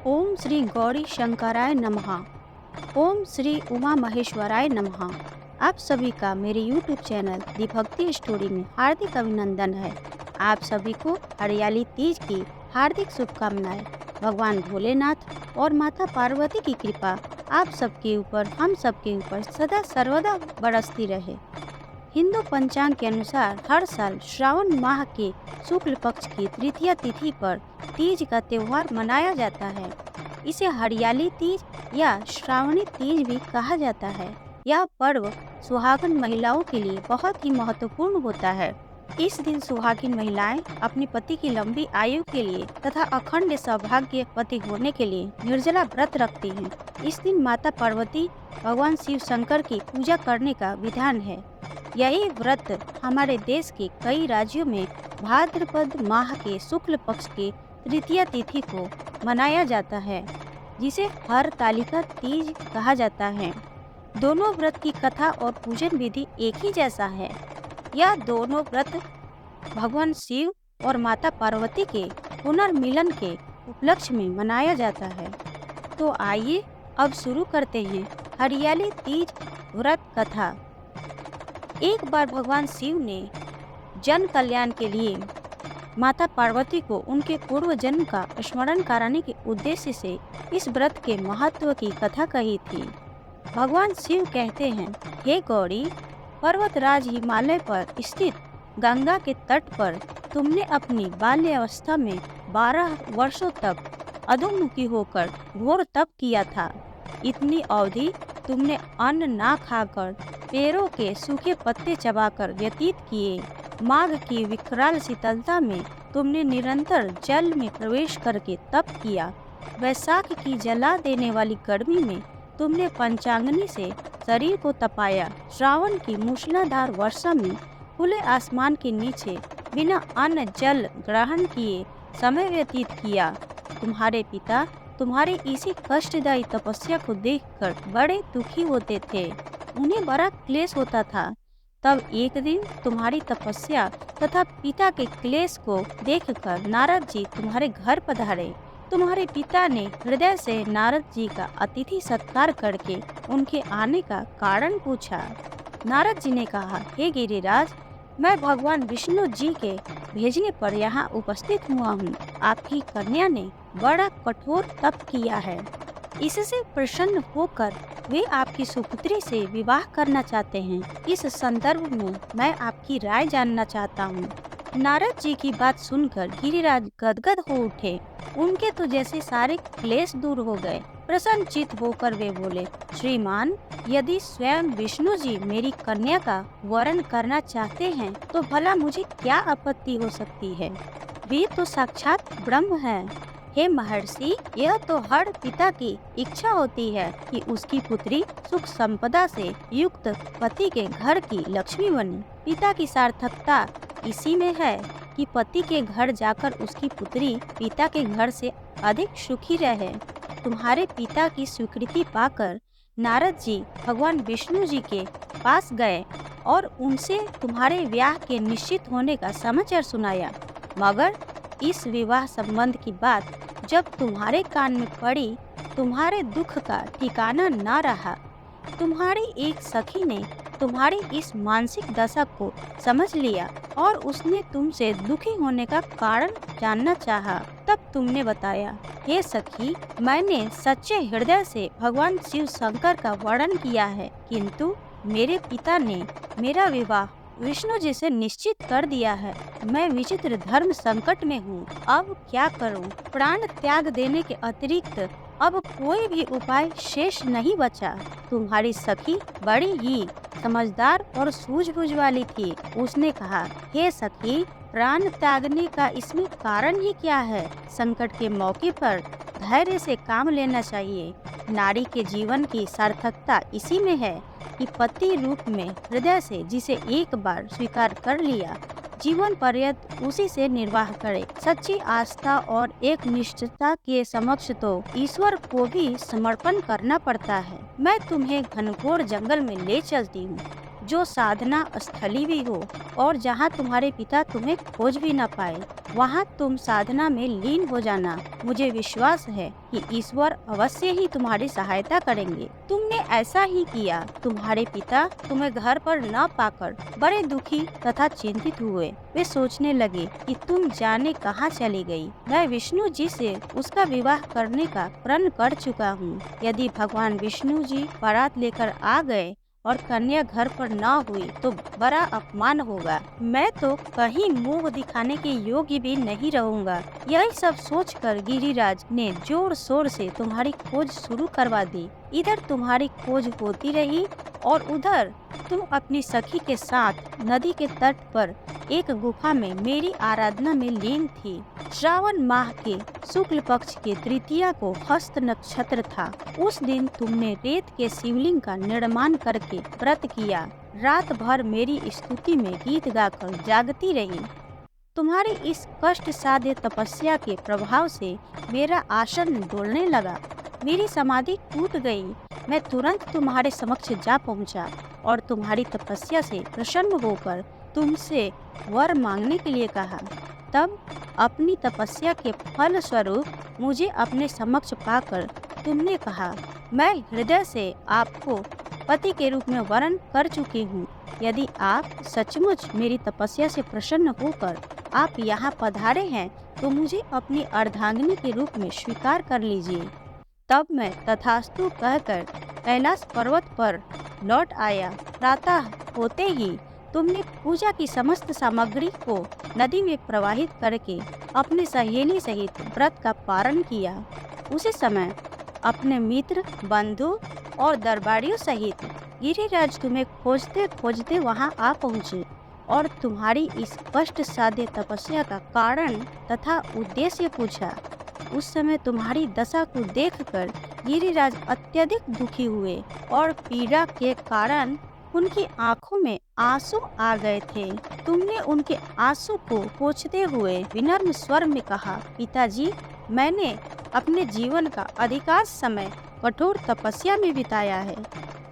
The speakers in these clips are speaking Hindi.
ओम श्री गौरी शंकराय नमः। ओम श्री उमा महेश्वराय नमः। आप सभी का मेरे YouTube चैनल दी भक्ति स्टोरी में हार्दिक अभिनंदन है। आप सभी को हरियाली तीज की हार्दिक शुभकामनाएं। भगवान भोलेनाथ और माता पार्वती की कृपा आप सबके ऊपर, हम सबके ऊपर सदा सर्वदा बरसती रहे। हिंदू पंचांग के अनुसार हर साल श्रावण माह के शुक्ल पक्ष की तृतीया तिथि पर तीज का त्योहार मनाया जाता है। इसे हरियाली तीज या श्रावणी तीज भी कहा जाता है। यह पर्व सुहागन महिलाओं के लिए बहुत ही महत्वपूर्ण होता है। इस दिन सुहागिन महिलाएं अपने पति की लंबी आयु के लिए तथा अखंड सौभाग्यवती होने के लिए निर्जला व्रत रखती हैं। इस दिन माता पार्वती, भगवान शिव शंकर की पूजा करने का विधान है। यही व्रत हमारे देश के कई राज्यों में भाद्रपद माह के शुक्ल पक्ष के तृतीया तिथि को मनाया जाता है, जिसे हरतालिका तीज कहा जाता है। दोनों व्रत की कथा और पूजन विधि एक ही जैसा है। यह दोनों व्रत भगवान शिव और माता पार्वती के पुनर्मिलन के उपलक्ष्य में मनाया जाता है। तो आइए अब शुरू करते हैं हरियाली तीज व्रत कथा। एक बार भगवान शिव ने जन कल्याण के लिए माता पार्वती को उनके पूर्व जन्म का स्मरण कराने के उद्देश्य से इस व्रत के महत्व की कथा कही थी। भगवान शिव कहते हैं, हे गौरी, पर्वतराज हिमालय पर स्थित गंगा के तट पर तुमने अपनी बाल्यावस्था में 12 वर्षों तक अधोमुखी होकर घोर तप किया था। इतनी अवधि तुमने अन्न ना खाकर, पेड़ों के सूखे पत्ते चबाकर व्यतीत किए। माघ की विकराल शीतलता में तुमने निरंतर जल में प्रवेश करके तप किया। वैशाख की जला देने वाली गर्मी में तुमने पंचाग्नि से शरीर को तपाया। श्रावण की मूसलाधार वर्षा में खुले आसमान के नीचे बिना अन्न जल ग्रहण किए समय व्यतीत किया। तुम्हारे पिता तुम्हारी इसी कष्टदायी तपस्या को देखकर बड़े दुखी होते थे। उन्हें बड़ा क्लेश होता था। तब एक दिन तुम्हारी तपस्या तथा पिता के क्लेश को देखकर नारद जी तुम्हारे घर पधारे। तुम्हारे पिता ने हृदय से नारद जी का अतिथि सत्कार करके उनके आने का कारण पूछा। नारद जी ने कहा, हे गिरिराज, मैं भगवान विष्णु जी के भेजने पर यहाँ उपस्थित हुआ हूँ। आपकी कन्या ने बड़ा कठोर तप किया है। इससे प्रसन्न होकर वे आपकी सुपुत्री से विवाह करना चाहते हैं। इस संदर्भ में मैं आपकी राय जानना चाहता हूँ। नारद जी की बात सुनकर गिरिराज गदगद हो उठे। उनके तो जैसे सारे क्लेश दूर हो गए। प्रसन्नचित्त होकर वे बोले, श्रीमान, यदि स्वयं विष्णु जी मेरी कन्या का वरण करना चाहते हैं तो भला मुझे क्या आपत्ति हो सकती है। वे तो साक्षात ब्रह्म हैं। हे महर्षि, यह तो हर पिता की इच्छा होती है कि उसकी पुत्री सुख संपदा से युक्त पति के घर की लक्ष्मी बने। पिता की सार्थकता इसी में है कि पति के घर जाकर उसकी पुत्री पिता के घर से अधिक सुखी रहे। तुम्हारे पिता की स्वीकृति पाकर नारद जी भगवान विष्णु जी के पास गए और उनसे तुम्हारे विवाह के निश्चित होने का समाचार सुनाया। मगर इस विवाह संबंध की बात जब तुम्हारे कान में पड़ी, तुम्हारे दुख का ठिकाना ना रहा। तुम्हारी एक सखी ने तुम्हारी इस मानसिक दशा को समझ लिया और उसने तुमसे दुखी होने का कारण जानना चाहा। तब तुमने बताया, हे सखी, मैंने सच्चे हृदय से भगवान शिव शंकर का वर्णन किया है, किंतु मेरे पिता ने मेरा विवाह विष्णु जी से निश्चित कर दिया है। मैं विचित्र धर्म संकट में हूँ। अब क्या करूँ? प्राण त्याग देने के अतिरिक्त अब कोई भी उपाय शेष नहीं बचा। तुम्हारी सखी बड़ी ही समझदार और सूझबूझ वाली थी। उसने कहा, हे सखी, प्राण त्यागने का इसमें कारण ही क्या है? संकट के मौके पर धैर्य से काम लेना चाहिए। नारी के जीवन की सार्थकता इसी में है कि पति रूप में हृदय से जिसे एक बार स्वीकार कर लिया, जीवन पर्यंत उसी से निर्वाह करे। सच्ची आस्था और एक निष्ठता के समक्ष तो ईश्वर को भी समर्पण करना पड़ता है। मैं तुम्हें घनघोर जंगल में ले चलती हूँ। जो साधना स्थली भी हो और जहाँ तुम्हारे पिता तुम्हें खोज भी न पाए, वहाँ तुम साधना में लीन हो जाना। मुझे विश्वास है कि ईश्वर अवश्य ही तुम्हारी सहायता करेंगे। तुमने ऐसा ही किया। तुम्हारे पिता तुम्हें घर पर न पाकर बड़े दुखी तथा चिंतित हुए। वे सोचने लगे कि तुम जाने कहाँ चली गई। मैं विष्णु जी से उसका विवाह करने का प्रण कर चुका हूँ। यदि भगवान विष्णु जी बारात लेकर आ गए और कन्या घर पर न हुई तो बड़ा अपमान होगा। मैं तो कहीं मुंह दिखाने के योग्य भी नहीं रहूंगा। यही सब सोचकर गिरिराज ने जोर शोर से तुम्हारी खोज शुरू करवा दी। इधर तुम्हारी खोज होती रही और उधर तुम अपनी सखी के साथ नदी के तट पर एक गुफा में मेरी आराधना में लीन थी। श्रावण माह के शुक्ल पक्ष के तृतीया को हस्त नक्षत्र था। उस दिन तुमने रेत के शिवलिंग का निर्माण करके व्रत किया। रात भर मेरी स्तुति में गीत गाकर जागती रही। तुम्हारी इस कष्ट साध्य तपस्या के प्रभाव से मेरा आसन डोलने लगा। मेरी समाधि टूट गई। मैं तुरंत तुम्हारे समक्ष जा पहुंचा और तुम्हारी तपस्या से प्रसन्न होकर तुमसे वर मांगने के लिए कहा। तब अपनी तपस्या के फल स्वरूप मुझे अपने समक्ष पाकर तुमने कहा, मैं हृदय से आपको पति के रूप में वरण कर चुकी हूँ। यदि आप सचमुच मेरी तपस्या से प्रसन्न होकर आप यहाँ पधारे हैं तो मुझे अपनी अर्धांगिनी के रूप में स्वीकार कर लीजिए। तब मैं तथास्तु कहकर कैलाश पर्वत पर लौट आया। प्रातः होते ही तुमने पूजा की समस्त सामग्री को नदी में प्रवाहित करके अपने सहेली सहित व्रत का पारण किया। उसी समय अपने मित्र, बंधु और दरबारियों सहित गिरिराज तुम्हें खोजते खोजते वहां आ पहुँचे और तुम्हारी इस कष्ट साध्य तपस्या का कारण तथा उद्देश्य पूछा। उस समय तुम्हारी दशा को देखकर गिरिराज अत्यधिक दुखी हुए और पीड़ा के कारण उनकी आंखों में आंसू आ गए थे। तुमने उनके आंसू को पोंछते हुए विनम्र स्वर में कहा, पिताजी, मैंने अपने जीवन का अधिकांश समय कठोर तपस्या में बिताया है।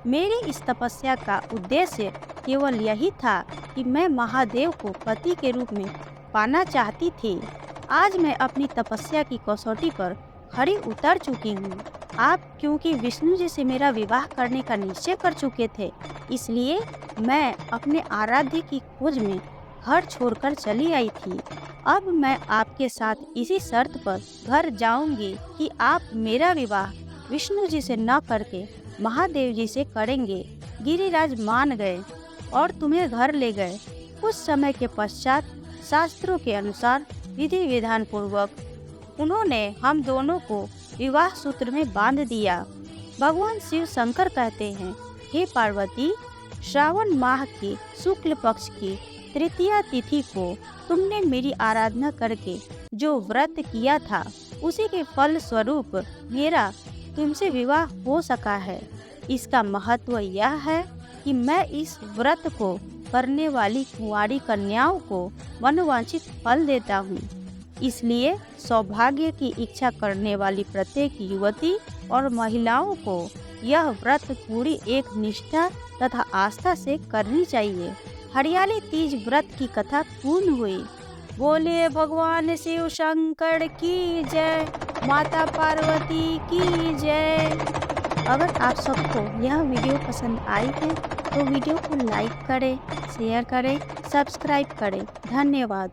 मेरी इस तपस्या का उद्देश्य केवल यही था कि मैं महादेव को पति के रूप में पाना चाहती थी। आज मैं अपनी तपस्या की कसौटी पर खरी उतर चुकी हूँ। आप क्योंकि विष्णु जी से मेरा विवाह करने का निश्चय कर चुके थे, इसलिए मैं अपने आराध्य की खोज में घर छोड़कर चली आई थी। अब मैं आपके साथ इसी शर्त पर घर जाऊंगी कि आप मेरा विवाह विष्णु जी से न करके महादेव जी से करेंगे। गिरिराज मान गए और तुम्हें घर ले गए। कुछ समय के पश्चात शास्त्रों के अनुसार विधि विधान पूर्वक उन्होंने हम दोनों को विवाह सूत्र में बांध दिया। भगवान शिव शंकर कहते हैं, हे पार्वती, श्रावण माह के शुक्ल पक्ष की तृतीया तिथि को तुमने मेरी आराधना करके जो व्रत किया था, उसी के फल स्वरूप मेरा तुमसे विवाह हो सका है। इसका महत्व यह है कि मैं इस व्रत को करने वाली कुंवारी कन्याओं को मनोवांछित फल देता हूँ। इसलिए सौभाग्य की इच्छा करने वाली प्रत्येक युवती और महिलाओं को यह व्रत पूरी एक निष्ठा तथा आस्था से करनी चाहिए। हरियाली तीज व्रत की कथा पूर्ण हुई। बोले भगवान शिव शंकर की जय, माता पार्वती की जय। अगर आप सबको यह वीडियो पसंद आई है तो वीडियो को लाइक करें, शेयर करें, सब्सक्राइब करें। धन्यवाद।